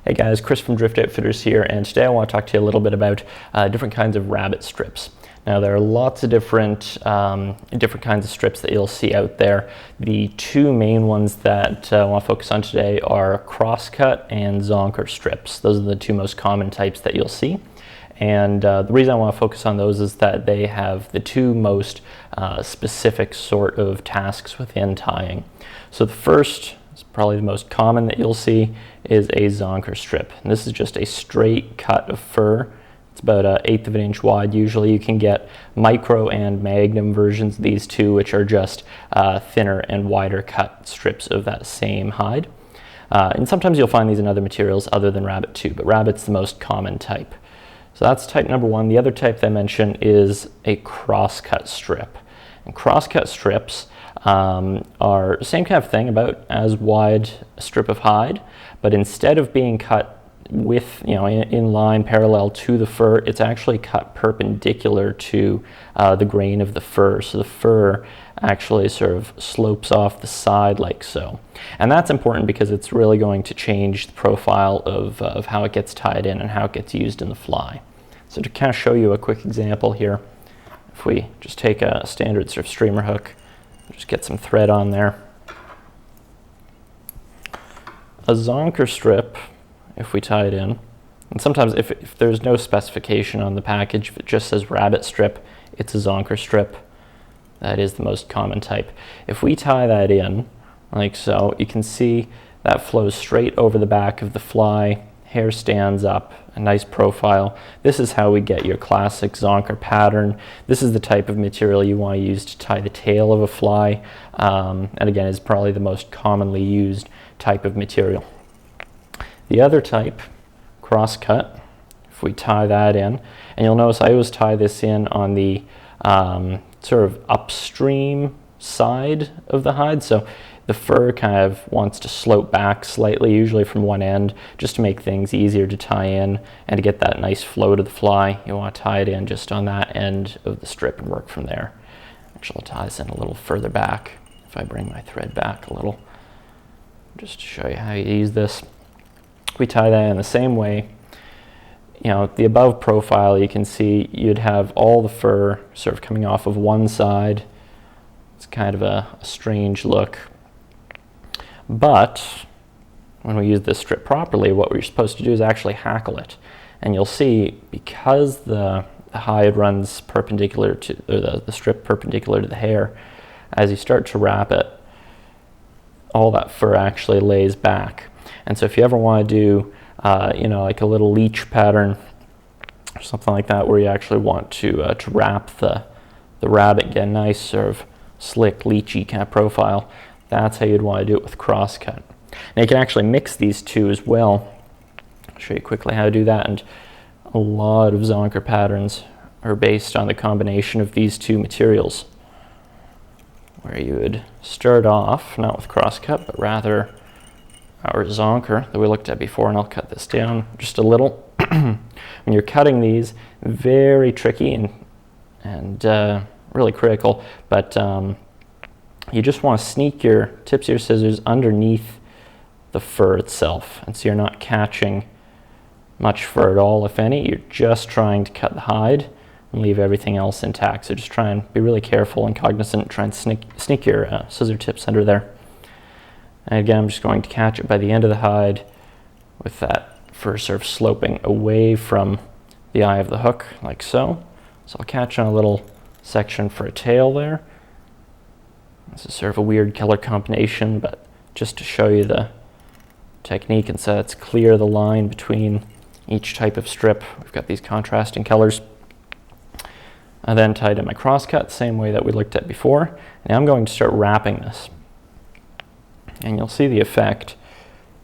Hey guys, Chris from Drift Outfitters here, and today I want to talk to you a little bit about different kinds of rabbit strips. Now there are lots of different kinds of strips that you'll see out there. The two main ones that I want to focus on today are crosscut and zonker strips. Those are the two most common types that you'll see. And the reason I want to focus on those is that they have the two most specific sort of tasks within tying. So the first, probably the most common that you'll see, is a zonker strip. And this is just a straight cut of fur. It's about 1/8 of an inch wide. Usually you can get micro and magnum versions of these two, which are just thinner and wider cut strips of that same hide. And sometimes you'll find these in other materials other than rabbit too, but rabbit's the most common type. So that's type number one. The other type that I mentioned is a crosscut strip. And crosscut strips are the same kind of thing, about as wide a strip of hide, but instead of being cut with, in line parallel to the fur, it's actually cut perpendicular to the grain of the fur. So the fur actually sort of slopes off the side like so. And that's important because it's really going to change the profile of how it gets tied in and how it gets used in the fly. So to kind of show you a quick example here, if we just take a standard sort of streamer hook, just get some thread on there. A zonker strip, if we tie it in, and sometimes if there's no specification on the package, if it just says rabbit strip, it's a zonker strip. That is the most common type. If we tie that in, like so, you can see that flows straight over the back of the fly, hair stands up, a nice profile. This is how we get your classic zonker pattern. This is the type of material you want to use to tie the tail of a fly, and again is probably the most commonly used type of material. The other type, crosscut, if we tie that in, and you'll notice I always tie this in on the sort of upstream side of the hide, so the fur kind of wants to slope back slightly, usually from one end, just to make things easier to tie in and to get that nice flow to the fly. You want to tie it in just on that end of the strip and work from there. Actually, I'll tie this in a little further back if I bring my thread back a little, just to show you how you use this. We tie that in the same way. The above profile, you can see you'd have all the fur sort of coming off of one side. It's kind of a strange look. But when we use this strip properly, what we're supposed to do is actually hackle it. And you'll see, because the hide runs perpendicular to, or the strip perpendicular to the hair, as you start to wrap it, all that fur actually lays back. And so if you ever want to do, like a little leech pattern or something like that, where you actually want to wrap the rabbit, get a nice sort of slick, leechy kind of profile, that's how you'd want to do it with crosscut. Now you can actually mix these two as well. I'll show you quickly how to do that, and a lot of zonker patterns are based on the combination of these two materials, where you would start off not with crosscut, but rather our zonker that we looked at before, and I'll cut this down just a little. When you're cutting these, very tricky and really critical, but you just want to sneak your tips of your scissors underneath the fur itself, and so you're not catching much fur at all, if any. You're just trying to cut the hide and leave everything else intact. So just try and be really careful and cognizant, try and sneak your scissor tips under there. And again, I'm just going to catch it by the end of the hide with that fur sort of sloping away from the eye of the hook, like so. So I'll catch on a little section for a tail there. This is sort of a weird color combination, but just to show you the technique and so it's clear the line between each type of strip. We've got these contrasting colors. I then tied in my crosscut, same way that we looked at before. Now I'm going to start wrapping this. And you'll see the effect.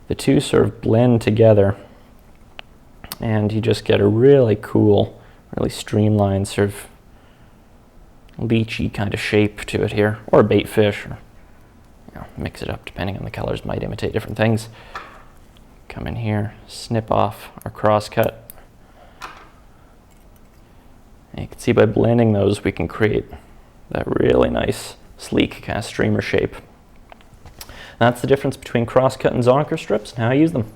The two sort of blend together, and you just get a really cool, really streamlined sort of leechy kind of shape to it here, or a bait fish, or mix it up depending on the colors, might imitate different things. Come in here, snip off our crosscut. And you can see by blending those we can create that really nice sleek kind of streamer shape. That's the difference between crosscut and zonker strips and how I use them.